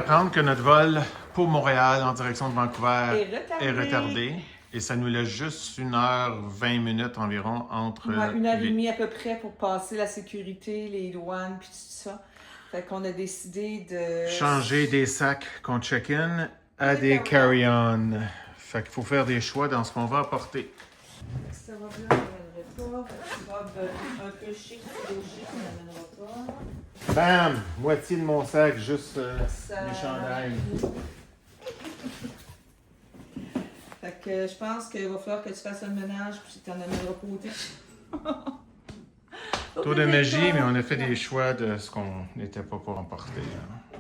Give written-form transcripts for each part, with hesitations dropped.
d'apprendre que notre vol pour Montréal en direction de Vancouver est retardé. Et ça nous laisse juste 1h20 environ entre... Ouais, 1h30 à peu près pour passer la sécurité, les douanes, puis tout ça. Fait qu'on a décidé de... changer des sacs qu'on check-in à des carry-on. Fait qu'il faut faire des choix dans ce qu'on va apporter. Ça va bien, on n'amènerait pas. Un peu chic, trop chic, on n'amènera pas. Bam! Moitié de mon sac, juste les chandails. Fait que je pense qu'il va falloir que tu fasses un ménage, puis tu n'en amèneras pas autant. Taux de magie, mais on a fait des choix de ce qu'on n'était pas pour emporter.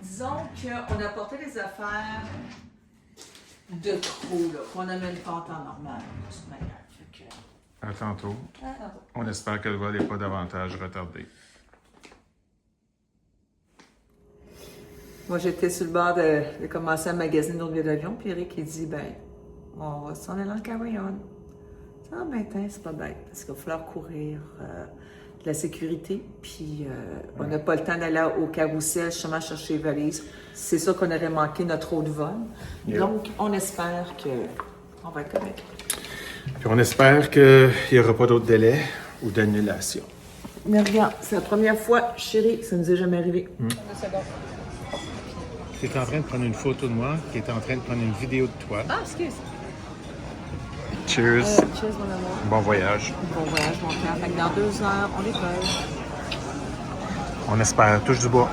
Disons qu'on a porté des affaires de trop, là, qu'on n'amène pas en temps normal, de toute manière. Fait que... À tantôt. À tantôt. On espère que le vol n'est pas davantage retardé. Moi, j'étais sur le bord de commencer à magasiner notre billet d'avion, puis Eric, il dit, ben, on va s'en aller dans le carry-on. Ah, ben, c'est pas bête, parce qu'il va falloir courir de la sécurité, puis on n'a pas le temps d'aller au carrousel, justement, chercher les valises. C'est ça qu'on aurait manqué notre autre vol. Yeah. Donc, on espère qu'on va être correct. Puis on espère qu'il n'y aura pas d'autres délais ou d'annulation. Mais regarde, c'est la première fois, chérie, ça nous est jamais arrivé. Tu es en train de prendre une photo de moi, qui est en train de prendre une vidéo de toi. Ah, excuse. Cheers. Cheers, mon amour. Bon voyage. Bon voyage, mon frère. Fait que dans 2 heures, on décolle. On espère. Touche du bois.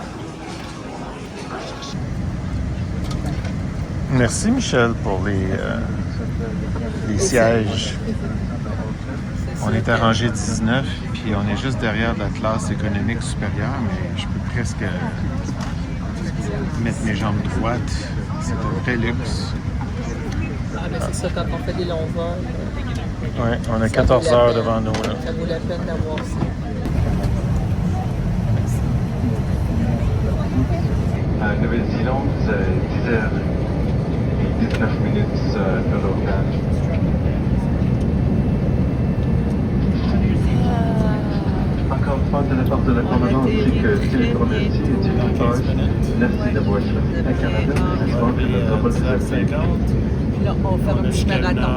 Merci, Michel, pour les sièges. On est arrangé 19, puis on est juste derrière la classe économique supérieure, mais je peux presque mettre mes jambes droites. C'est un vrai luxe. Ah, mais c'est ça, quand on fait des longs vols. Oui, on a 14 heures devant nous. Là. Ça vaut la peine d'avoir ça. À Nouvelle-Zélande, 10h19 heure locale. Encore une fois, de la part de la commandante, c'est que Philippe remercie et Thierry Page. Merci d'avoir choisi la Canada. J'espère que notre vol vous a plu. Là, on va faire un petit marathon.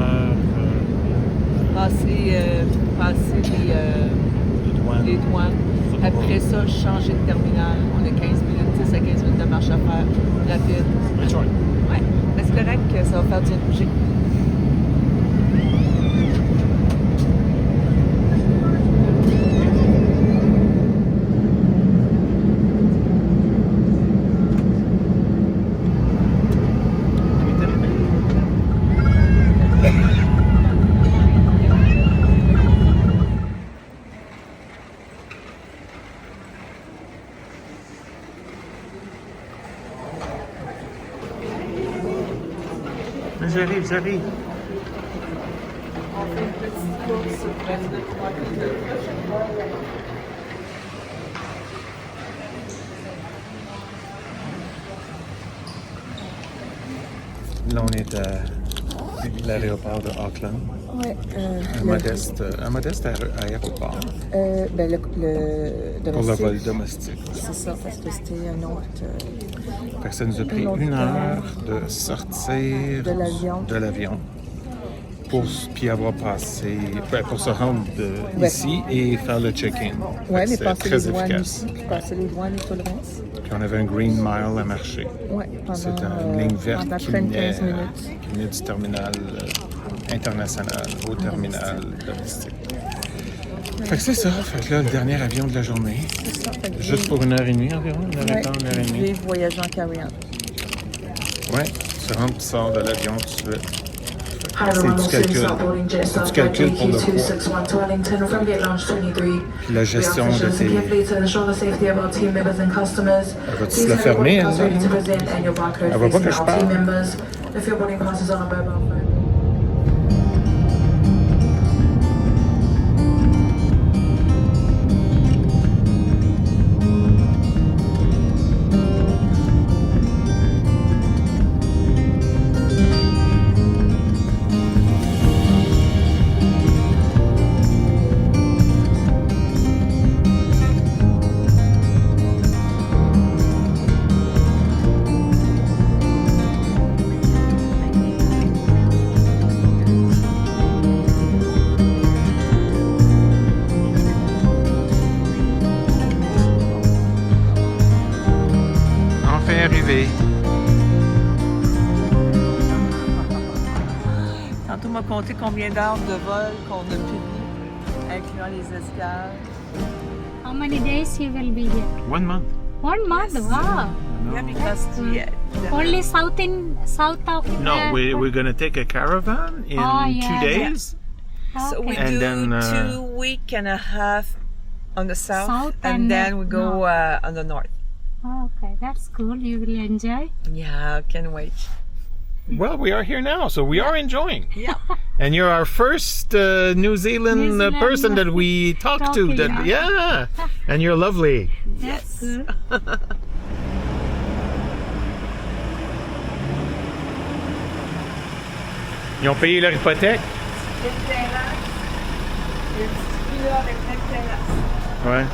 Passer les douanes. Après ça, changer de terminal. On a 15 minutes, 10 à 15 minutes de marche à faire. Rapide. Ouais. Mais c'est correct que ça va faire du bouger. J'arrive. On fait une petite course presque de 3 km. Là, on est à l'aéroport de Auckland. Oui. Un modeste aéroport Ben le pour le vol domestique. C'est ça, parce que c'était un autre... Fait que ça nous a pris 1 heure de sortir de l'avion pour puis avoir passé, pour se rendre ici et faire le check-in. Oui, mais c'est passer très les douanes efficace. ici, puis passer les douanes et tout le reste. Puis on avait un Green Mile à marcher. Oui, C'est une ligne verte pendant qui 15 venait minutes. du terminal international au terminal domestique. Fait que c'est ça. Fait que là, le dernier avion de la journée. C'est ça, fait que Juste pour 1h30 environ. 1h30. Vive voyager en carry-on. Ouais, tu rentres, tu sors de l'avion tout de suite. Hi C'est everyone, du all calcul. students start boarding C'est du Jetstar calcul pour le poids. JQ261 to Wellington from gate lounge 23. Puis la gestion de tes... carefully to ensure the safety of our team members and customers. Elle va-tu Please se la have your fermer, boarding pass elle, ready to là? present and your barcode Elle va pas que facing je our team parle. members. If your boarding pass is on a mobile phone. Tantôt, on m'a compté combien d'heures de vol qu'on a publié, incluant les escales. How many days you will be here? 1 month. 1 month. Wow. Yeah, because Only south of. No, we're going to take a caravan in Oh, 2 yeah, days. So we Okay. And do then, 2 week and a half on the south, South and and then we go on the north. Okay, that's cool. You will enjoy. Yeah, can't wait. Well, we are here now, so we are enjoying. Yeah. And you're our first New Zealand, New Zealand, person that we talked to. Talking, That, yeah. And you're lovely. That's good. Ils ont payé leur hypothèque? Une terrasse. Il y a une petite villa avec plein de terrasses. Ouais.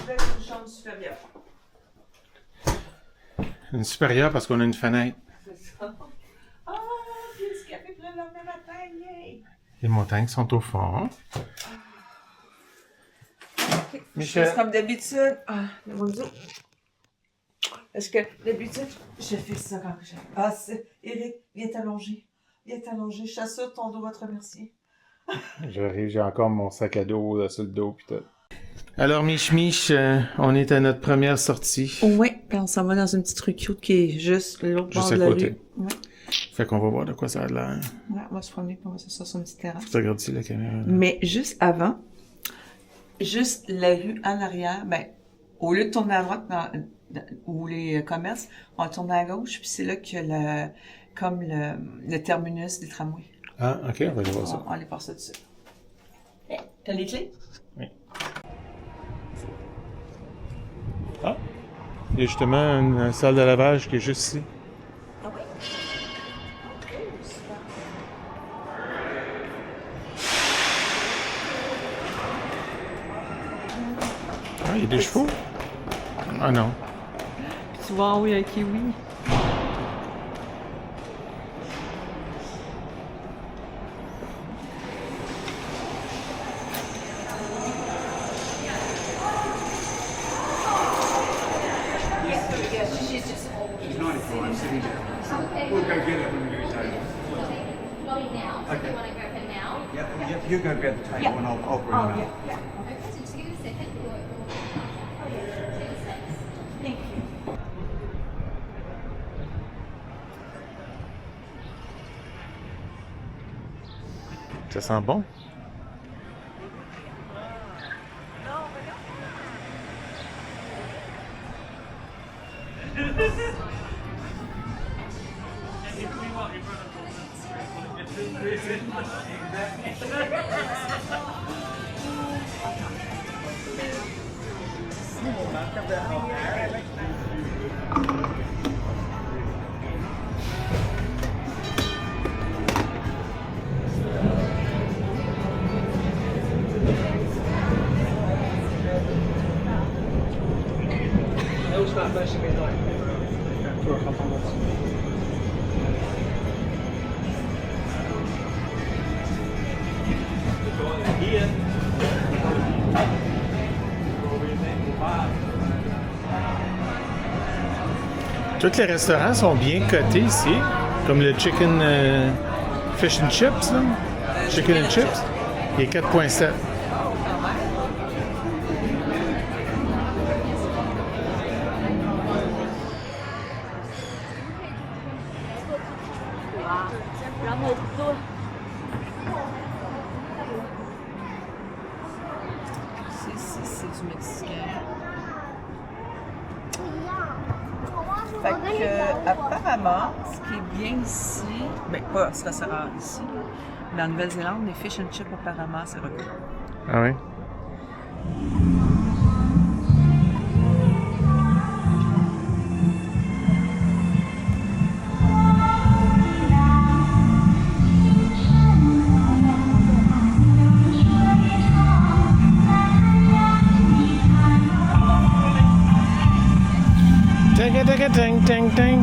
C'est une chambre supérieure. Une supérieure parce qu'on a une fenêtre. C'est ça. Ah, puis du café pour le lendemain matin, yay! Les montagnes sont au fond. Okay. Michel. Je fais comme d'habitude. Ah, le bonjour. Parce que d'habitude, je fais ça quand je passe. Eric, viens t'allonger. Viens t'allonger. Je suis sûre que ton dos va te remercier. J'arrive, j'ai encore mon sac à dos là, sur le dos pis tout. Alors, Mich, on est à notre première sortie. Oui, puis on s'en va dans une petite rue cute qui est juste l'autre bord Juste de à la côté. rue. Ouais. Fait qu'on va voir de quoi ça a l'air. Ouais, on va se promener puis on va s'asseoir sur une petite terrasse. Faut que tu regardes ici la caméra. Là. Mais juste avant, juste la rue en arrière, ben, au lieu de tourner à droite où les commerces, on va tourner à gauche, puis c'est là qu'il y a le terminus des tramways. Ah, ok, on va aller voir ça. On va aller voir ça dessus. T'as les clés? Oui. Ah, il y a justement une salle de lavage qui est juste ici. Ah oui? Ah, il y a des chevaux? Ah non. Tu vois en haut, il y a un kiwi. Okay. Want to grab her now? Yep, you go grab the table and I'll bring them out. Okay, so just give it a second. Thank you. Ça sent bon? Tous les restaurants sont bien cotés ici, comme le chicken fish and chips, là. Chicken and chips. Il est 4.7. C'est du mexicain. Fait que, apparemment, ce qui est bien ici, ben pas ce restaurant ici, mais en Nouvelle-Zélande, les fish and chips, apparemment, c'est reconnu. Ah oui? Ting, ting, ting.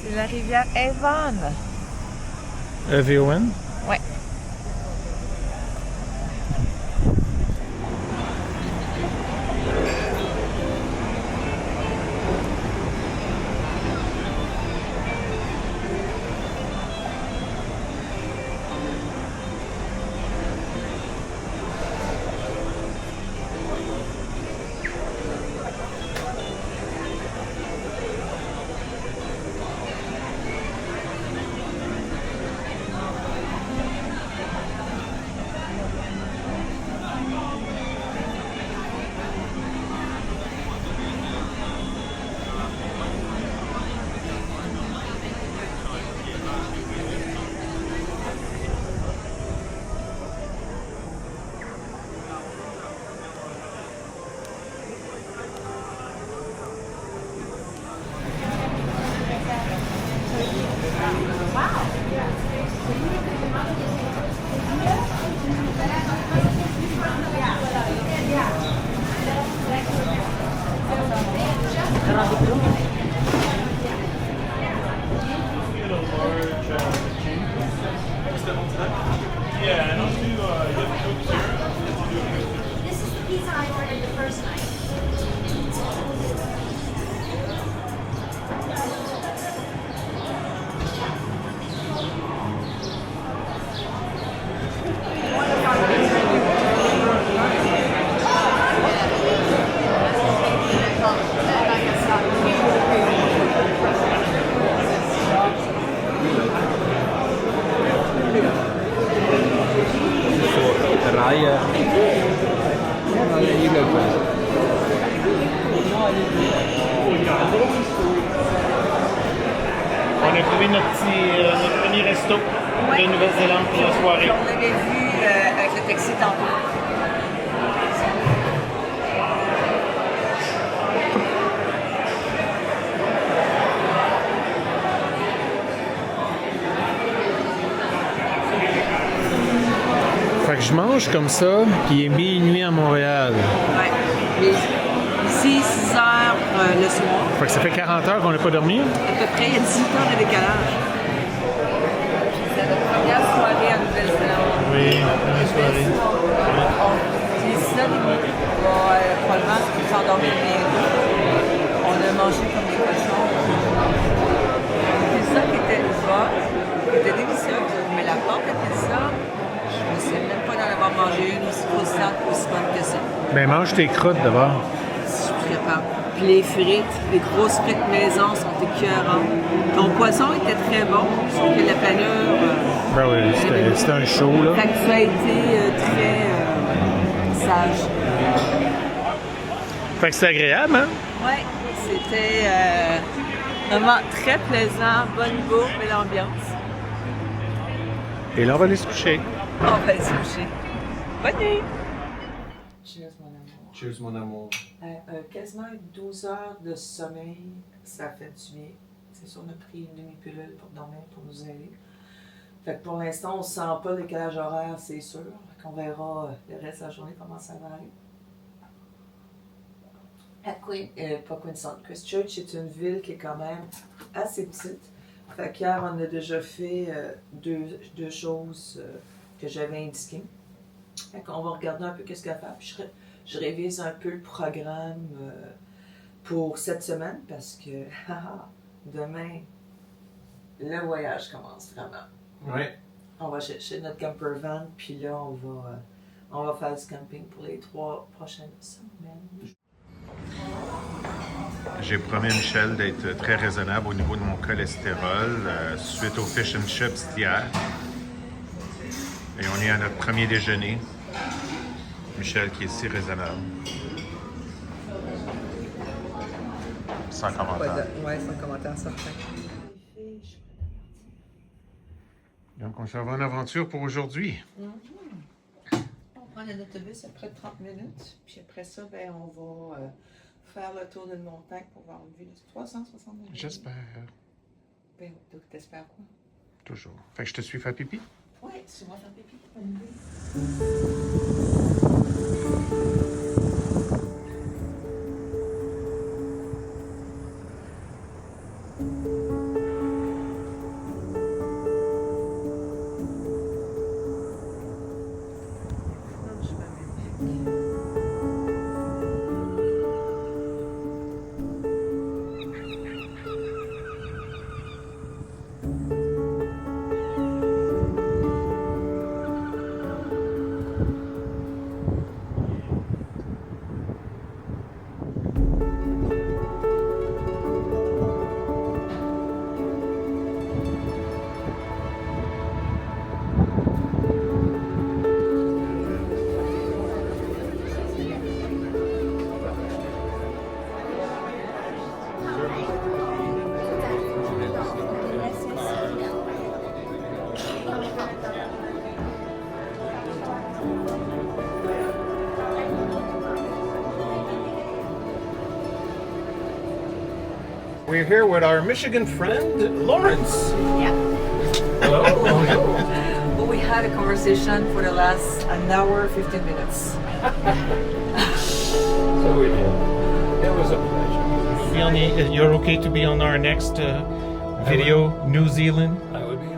C'est la rivière Avon. Evian. Ouais. This is the pizza I ordered the first night. On a trouvé notre premier resto de Nouvelle-Zélande pour la soirée. On l'avait vu avec le taxi tantôt. Fait que je mange comme ça, puis il est minuit à Montréal. Ouais. Et ici, 6 heures le soir. Fait que ça fait 40 heures qu'on n'a pas dormi. À peu près, il y a 18 heures de décalage. C'est notre première soirée à Nouvelle-Zélande. Oui, la première soirée. C'est 6 heures et demie. Bon, probablement, c'est pour s'endormir bientôt. On a mangé comme des cochons. La pizza qui était bonne, qui était délicieuse. Mais la pâte à pizza, je ne sais même pas d'en avoir mangé une aussi croustillante, aussi bonne que ça. Ben mange tes croûtes d'abord. Si je prépare. Puis les frites, les grosses frites maison sont écœurantes. Ton poisson était très bon, sauf que la panure. Ben oui, c'était un show là. Fait que tu as été très sage. Fait que c'est agréable, hein? Oui, c'était vraiment très plaisant, bonne bouffe et l'ambiance. Et là, on va aller se coucher. On va aller se coucher. Bonne nuit! Cheers, mon amour. Cheers, mon amour. Quasiment 12 heures de sommeil, ça fait du bien. C'est sûr, on a pris une demi-pilule pour dormir, pour nous aider. Fait que pour l'instant, on ne sent pas le décalage horaire, c'est sûr. Fait qu'on verra le reste de la journée comment ça va aller. Pas Queenstown. Christchurch est une ville qui est quand même assez petite. Fait qu'hier, on a déjà fait deux choses que j'avais indiquées. Fait qu'on va regarder un peu qu'est-ce qu'il y a à faire. Puis je révise un peu le programme pour cette semaine parce que demain, le voyage commence vraiment. Ouais. On va chercher notre camper van, puis là, on va faire du camping pour les 3 prochaines semaines. J'ai promis Michel d'être très raisonnable au niveau de mon cholestérol suite au fish and chips d'hier. Et on est à notre premier déjeuner. Michel qui est si raisonnable. Sans commentaire. Ouais, sans commentaire certain. Donc on s'en va en aventure pour aujourd'hui. On prend un autobus après 30 minutes, puis après ça, ben, on va faire le tour d'une montagne pour voir une vue de 360 degrés. J'espère. Ben, t'espères quoi? Toujours. Fait que je te suis faire pipi? Oui, suis-moi faire pipi. We're here with our Michigan friend, Lawrence. Yeah. Hello. Well, we had a conversation for the last an hour, 15 minutes. So we did. It was a pleasure. You're okay to be on our next video, New Zealand? I would be.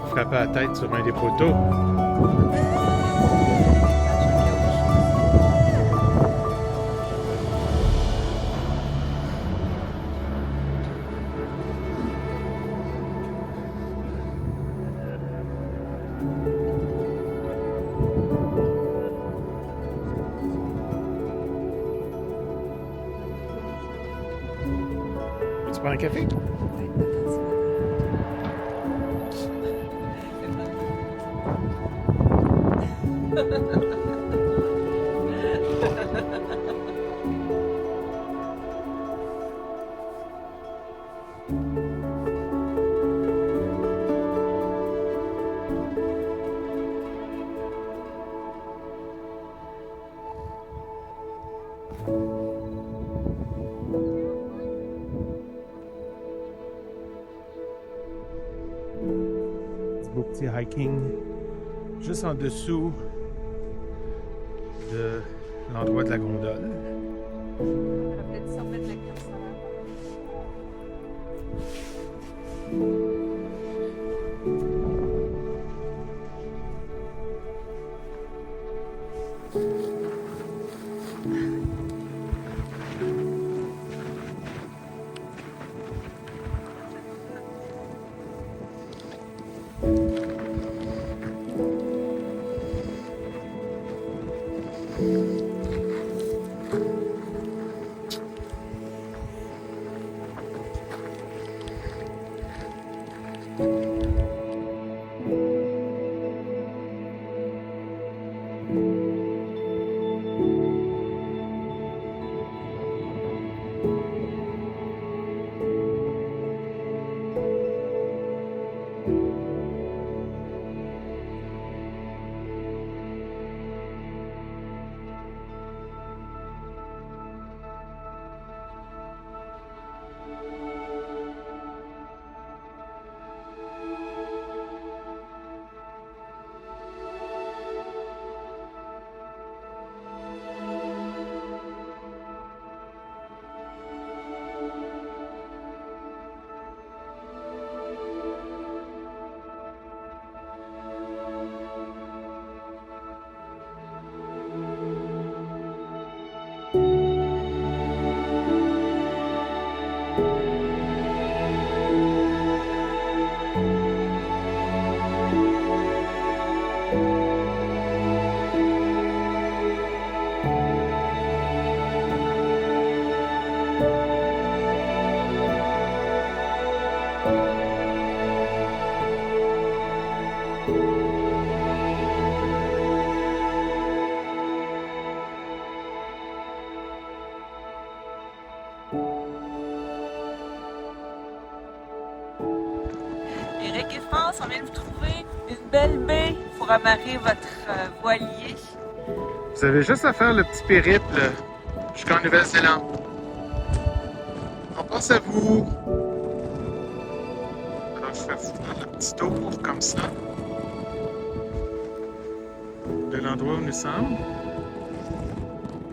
Frapper la tête sur un des poteaux. Tu prends un café? Beau petit hiking juste en dessous de l'endroit de la gondole. Eric et France, on vient de vous trouver une belle baie pour amarrer votre voilier. Vous avez juste à faire le petit périple jusqu'en Nouvelle-Zélande. On pense à vous. Alors, je vais faire le petit tour comme ça de l'endroit où nous sommes.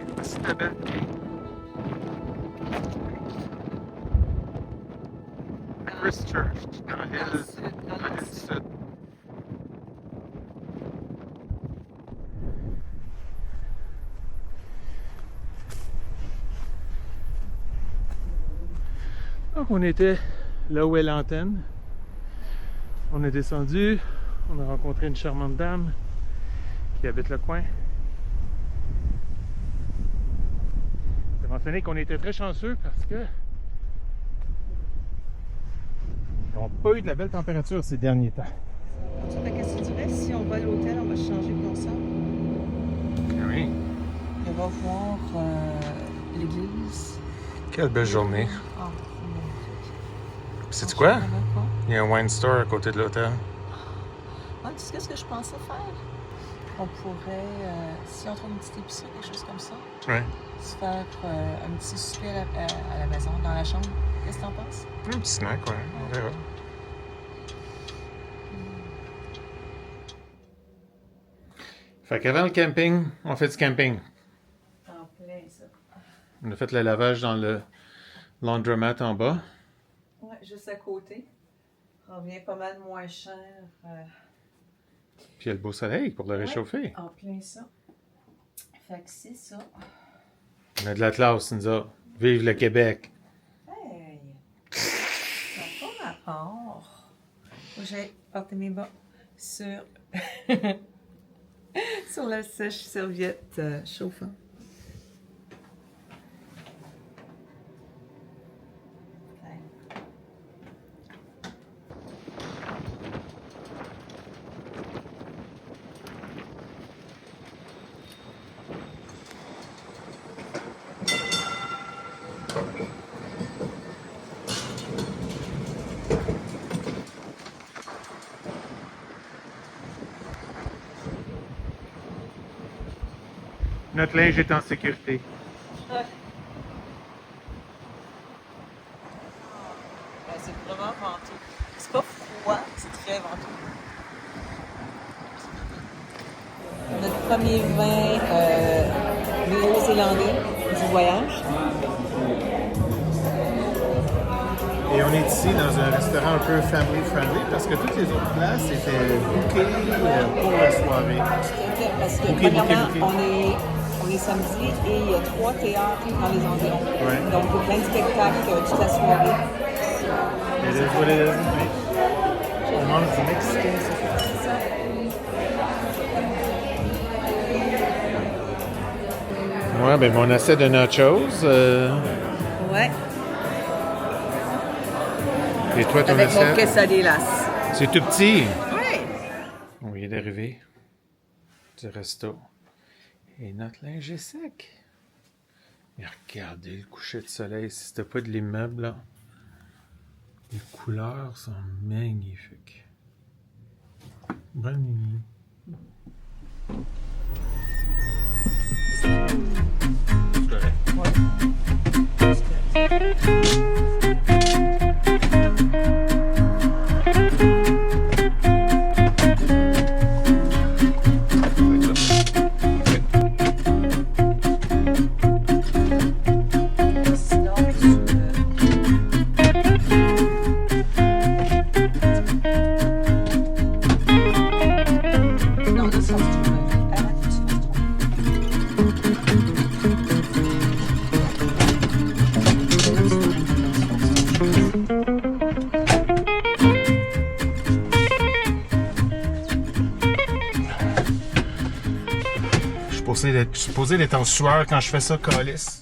Et voici la belle baie. Christchurch, dans la ville sud. Donc on était là où est l'antenne. On est descendu, on a rencontré une charmante dame qui habite le coin. Je vais mentionner qu'on était très chanceux parce que ils n'ont pas eu de la belle température ces derniers temps. Qu'est-ce que tu dirais si on va à l'hôtel, on va changer de console? Oui. On va voir l'église. Quelle belle journée. Ah, Sais-tu quoi? Il y a un wine store à côté de l'hôtel. Ah, tu sais ce que je pensais faire? On pourrait, si on trouve une petite épicerie, quelque chose comme ça, Ouais. se faire un petit souper à la maison, dans la chambre. Qu'est-ce que t'en penses? Un petit snack, ouais. On verra. Fait qu'avant le camping, on fait du camping. En plein, ça. On a fait le lavage dans le laundromat en bas. Ouais, juste à côté. Ça revient pas mal moins cher. Puis il y a le beau soleil pour le réchauffer. En plein ça. Fait que c'est ça. On a de la classe, nous autres. Vive le Québec! Hey! Ça n'a pas rapport. Faut que j'aille porter mes bas sur... sur la sèche-serviette chauffante. Notre linge est en sécurité. Ben, c'est vraiment venteux. C'est pas froid, c'est très venteux. Notre premier vin néo-zélandais du voyage. Et on est ici dans un restaurant un peu family-friendly parce que toutes les autres places étaient bookées pour la soirée. Parce que Bouquet, premièrement, bouquet. on est samedi et il y a 3 théâtres dans les environs. Ouais. Donc, il y a plein de spectacles toute la soirée. Et les volets, oui. On mange du mexicain, c'est ça? Ouais, ben mon assiette de nachos. Ouais. Et toi, ton Avec mon assiette? quesadillas. C'est tout petit. Oui. On vient d'arriver du resto. Et notre linge est sec. Et regardez le coucher de soleil. Si c'était pas de l'immeuble, là. Les couleurs sont magnifiques. Bonne nuit. C'est correct. Non, là, ça se trouve. Arrête, tu vas se tromper. Je suis supposé d'être en sueur quand je fais ça, calice.